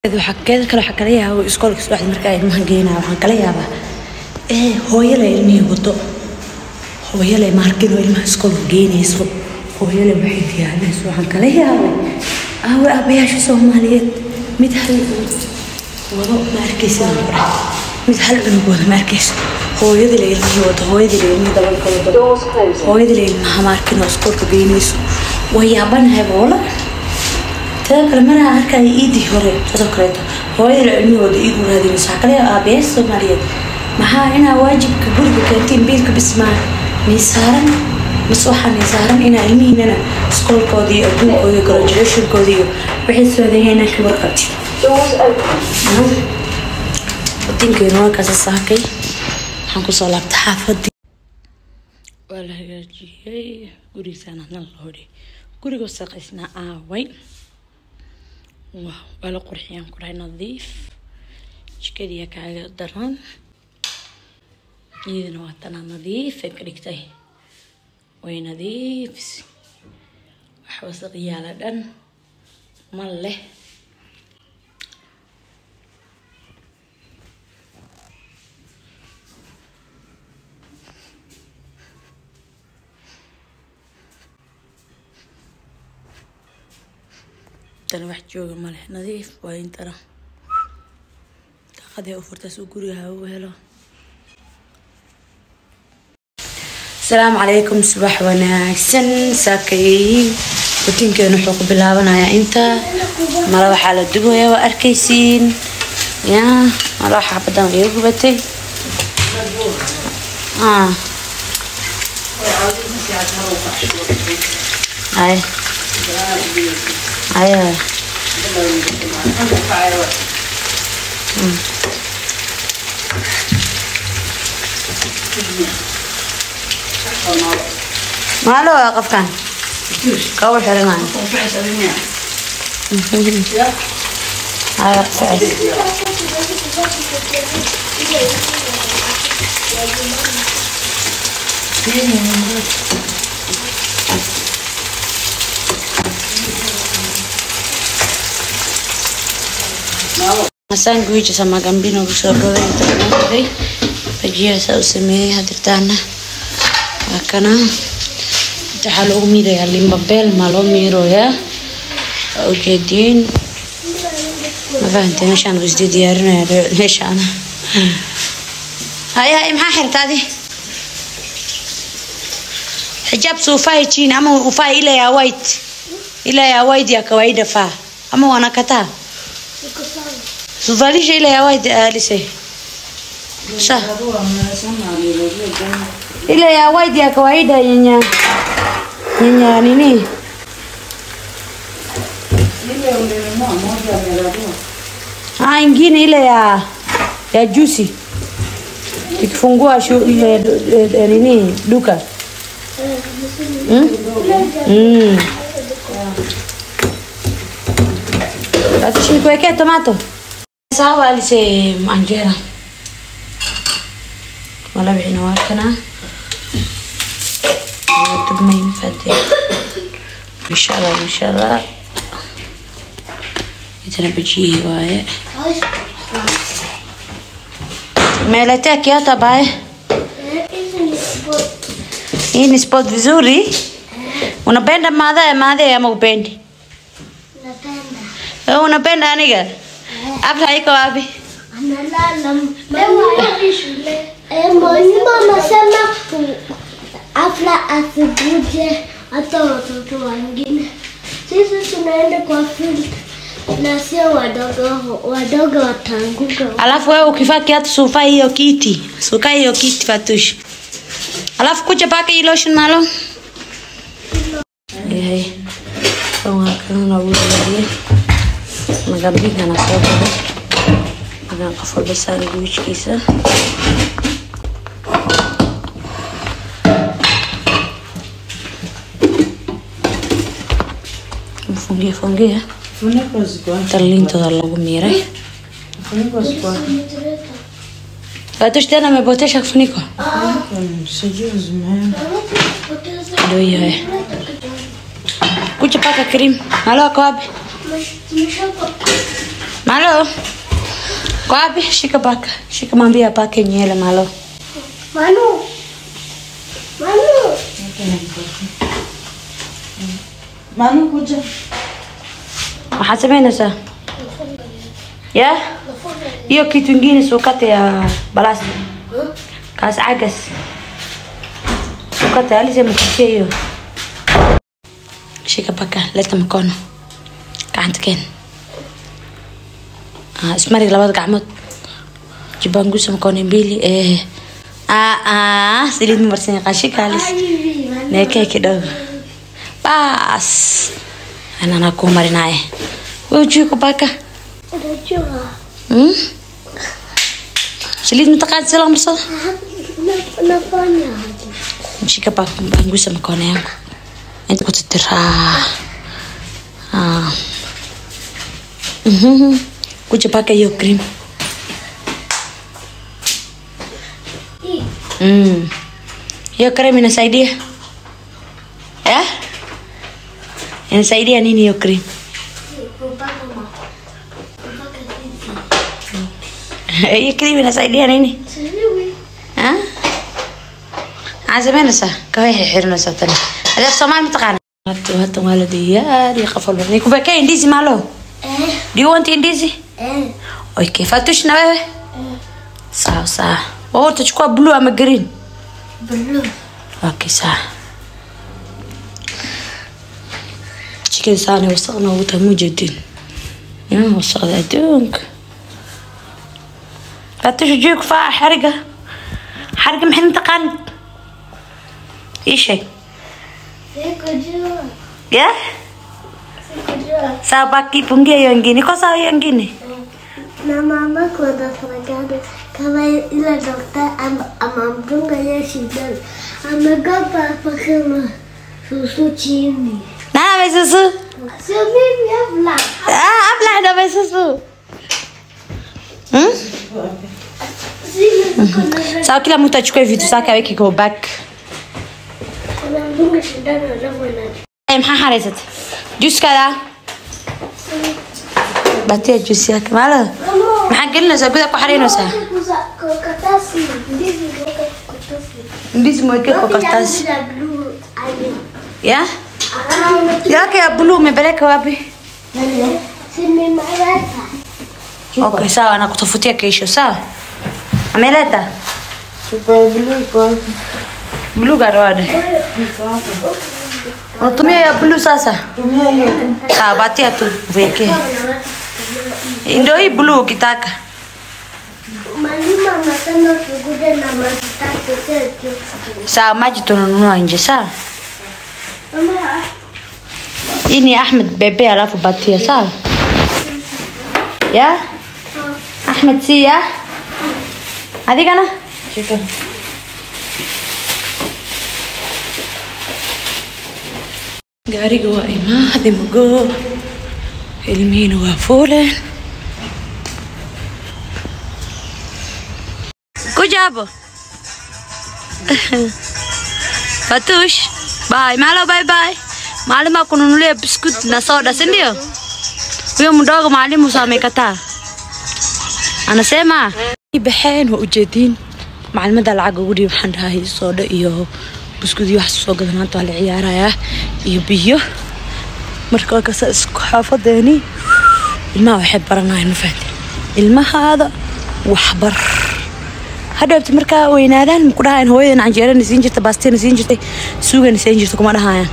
وحكيت كلا حكاية وإسكول كسر واحد مركاي المهجينا وحكاية بقى هو يلا إلمي وضو هو يلا ماركين وإلما إسكول جيني يسوق هو يلا واحد يعني يسوق حكاية هو أبيها شو سوى ماليات متحل وضو ماركيس متحل بنقول ماركيس هو يدل إلمي وضو هو يدل إلمي دبل كله هو يدل إلما ماركين وإسكول جيني يسوق وهي أبنها بولا تذكر مرة هركا إيدي هوري تذكرته هو العلمي ودقيق وهذه مسحكلة أبيس سوماليات محا هنا واجب كبر بكتير بيلك بسمع ميسارن مسوحة ميسارن هنا علمي هنا سكول كودي أبو كودي جراديويشن كودي بحيث هذه هنا كبر قتي ودين كينوا كذا ساكي حنكو صلاة تحافظ ولا هجي قولي سنة نلهوري قولي قصقنا وين واو ولا قرحيان كلها نظيف شكلية كعلى الدران إذا نواتنا نظيف كريكتي وين نظيف وحوس غيالة دن مله ترى واحد جوجا ملح نظيف وين ترى تاخذها وفرت سوقريها وهلا السلام عليكم صباح وناكسن ساكين وتين كانوا حقوق باللابنا يا انت ما راح على الدبوية واركيسين يا ما راح ابدا يقبتي هاي أيوة ما له واقف كان كول حرمان أيوة فعل sandwich sama gambino bisa boleh terus bagi saya usimi hadirtana karena jahalo umi deh limbabel malo miro ya ujedin ما عشان بس ديارنا ليش أنا هاي محاحر تادي حجاب صوفاي تشين أما وفاي إلى يا وايد يا كوايد فا أما وانا كتا سوفالي شيء إلى يا وايد لسه شا إلى يا وايد يا كوايد ينيا نيني ingine ile ya juicy ikifungua nini duka basi kuwekea tomato sawa alise anjera wala bixina wakana tugmay fadi inshallah إذا بجيه واي مالتك يا طبعي hii ni spot vizuri unapenda madhe ama upendi napenda unapenda aniga afla iko wapi analala leo shule mwalimu anasema afla asibuje hata watoto wengine sisi tunaenda kwa field na sio wadogo watanguka. Alafu wewe ukivaa kiatu sufa hiyo kiti. Suka hiyo kiti Fatush. Alafu kuja paka hii lotion malo. Kama kana wuri magabika na soda. Ana kafol sana gwich kisa. Fungia. Terlin toda logo mirai. Fatush tena amepotesha kifuniko. Ndio hiyo. Kuja paka cream. Malo kwa wapi? Malo. Malo. Kwapi shika baka. Shika mambia pake nyele malo. Manu. Manu kuja. Mahasamena sa. Ya? Iyo kitu ingine sukate ya balasi. Kaas agas. Sukate alize mkufia hiyo. Shika baka, leta mkono. Kaantaken. Ismari labada gacmood. Jibangusa mkono mbili. Silid marsan qashika alis. Neekay kidogo. Bas. Ana nakumarinaye. Ujiku baka. Silid mtaqaad sila marsada. Shika baka bangusa mkono yangu. Inta ku titiraa. Kuja paka hiyo cream. Hiyo cream inasaidia? Inasaidia nini hiyo cream? Hiyo cream inasaidia nini? عازمين سا كوي حيرنا ساتني هذا الصومال متقان هات والدي يا دي قفل بني كوبا كاين انديزي مالو دي وانت انديزي اوكي فاتوش نواه صح وورت تشكوا بلو ام جرين بلو اوكي صح شكل ثاني وصلنا وتمو جدين يا وصل ادونك فاتوش جيك فا حرقه محن تقان إيشي؟ Ya? Sabaki pungia yang gini, kok saya yang gini? Mama kuda fragado, kama ila dokter amampunga ya shidal, amegapa pakema susu chini. Nah, besusu. Susu abla. Abla ada besusu. Sawa kila mtu achukue vitu zake aweke kwa bag. maxaa xareysat juuskada batee juus yak maala maxaa gelinaysaa gudaha ku xareynaysaa ndizi mweke kwa karatasi ya yake ya blue umepeleka wapi? Okay sawa nakutafutia kesho sawa ameleta blue garwade unatumia ya blue sasa sawa batia tu weke ndio hii blue ukitaka Mwalimu anasema tukuje na maji tatu tete. sawa maji tunanunua nje sawa Mama hii ni Ahmed bebe alafu batia sawa ya Ahmed si ya adigana shika gaariga waa imaade mugo ilmihiina waa fuuleen ku jaabo Fatush bye malo bye bye mwalimu akununulia biskuti na soda si ndio huyo mdogo mwalimu samekataa anasema baxeen waa ujeedin macalmada lacag ugu dhiib waxaan dhahay soda iyo biskuudi wax soo gadanaanta waa la ciyaarayaa iyo biyo marka ka isku xaafadeeni ilmaha waxay baranayaan ma fahanteen ilmahaada waxbar hadhoobti markaa weynaadaan ku dhahayn hooyadan canjeerana siin jirta baastina siin jirtay suugana siin jirta kuma dhahayaan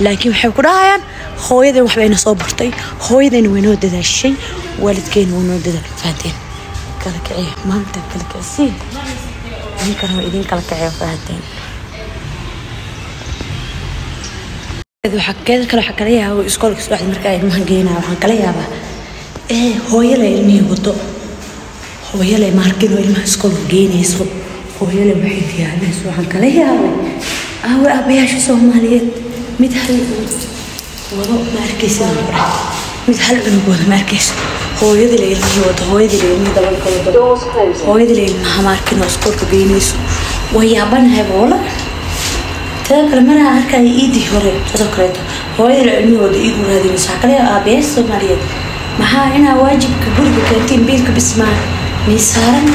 laakiin waxay ku dhahayaan hooyadan waxbayna soo bartay hooyadan weynoo dadaashay waalidkeena weynoo dadaal fahanteen kala kicay maanta kala kicay idin kala kicay fahanteen waxaa kala yaabaa iskoolka subaxdii markaa ilmaha geynaa waxaan kala yaabaa hooyale ilmihii wado hooyale maarkin oo ilmaha iskoolka geynayso hooyale waxay diyaarinayso waxaan kala yaabay aabayaasha Soomaaliyeed mid hal wado ma arkaysa mid hal cunug wado ma arkaysa hooyadii ilmihii wado hooyadii ilmihii dabalka wado hooyadii ilmaha maarkin oo iskoolka geynayso way yaabanahay boola كلا مرة هركا يدي هوري تذكرته هواي العلمي وده يقول هذه مساكلة أبيس سومالية maxaa inaa waajibka guriga keentiin biilka bismaa niisaaran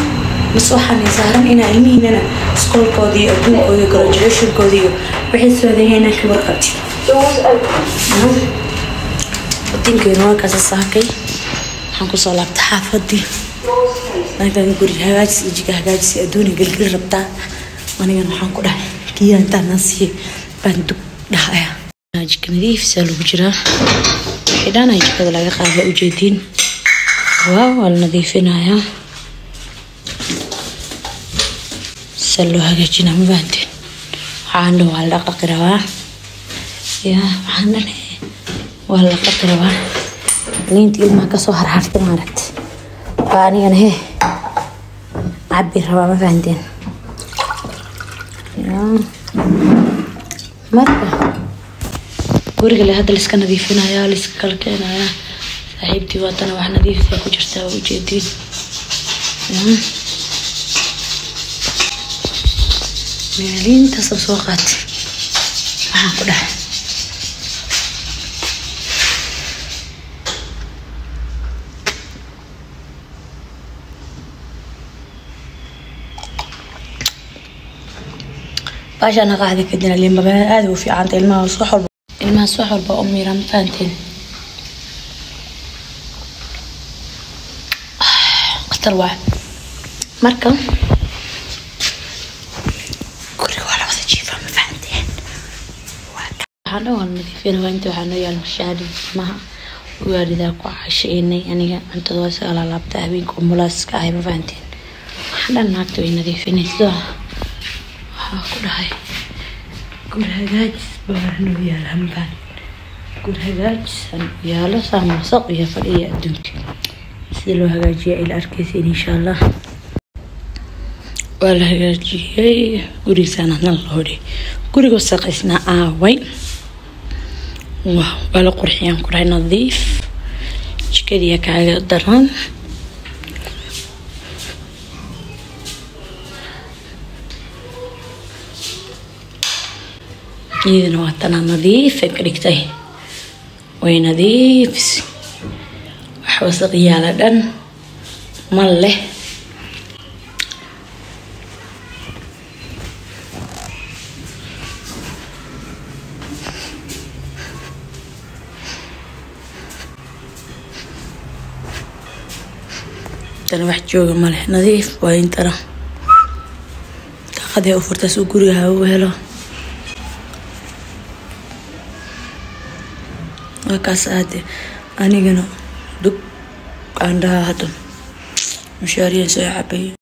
mas waxaa niisaaran inaa ilmihiinana iskoolkoodii iyo adduunkoodii graduationkoodii iyo wixii soodaheena ka warqabti wadinkeenu waa kaasa saakay waxaan kusoo laabta xaafadii nagan guri hagaajis iyo jiga hagaajis adduuni gelgel rabtaa anigana waxaan ku dhahay kiyaa intaan nasiye baan dug dhahaya jika nadiif saa lagu jiraa xidhaan ay jikada laga qaada ujeediin waa la nadiifinayaa saa loo hagaajinaa ma fahanteen waxaan dhan waa la dhaqdhaqi rabaa waxaan dhan waa la dhaqdhaqi rabaa liinta ilmaha kasoo harhartay maaragta waa anigana cabbi rabaa ma fahanteen marka guriga le hadda liska nadiifinayaa liska kala keenayaa saaxiibtii waatana wax nadiifta ku jirtaa waa ujeediin meeliintaasoo soo qaatay waxaan ku dhahay baashana qaadi kadina limbaba aad u fiicanta ilmaha soo xolba oo miran faanteen qatar waa marka guriga waa la wada jiifaa ma fahanteen waxaan oo nadiifin waa inta waxaan yaal mashaari maha waalidaa ku casheynay aniga cuntada waa soo laabta habeenka mulaaska ay ma fahanteen waxaan naagta way nadiifinaysaa ku dhahay guri hagaajis baarno yaal hambaan guri hagaajis yaalo saamsaq iyo fadhiya adduunka si loo hagaajiyo ila arkaysiin insha Allah waa la hagaajiyay gurigaana la hore guriga saqaysna aaway waa la qurxiyaan ku dhahay nadiif jikadiya kaaga daran إذن واتنا نظيف كريكتاي وين نظيف وحوس غيالة دن مله ترى واحد جوجا مله نظيف وين ترى تاخذها وفرت سوق قريها وهلا وكاس هذا أنا جنو دك عندها هذا مشاريع سيعبي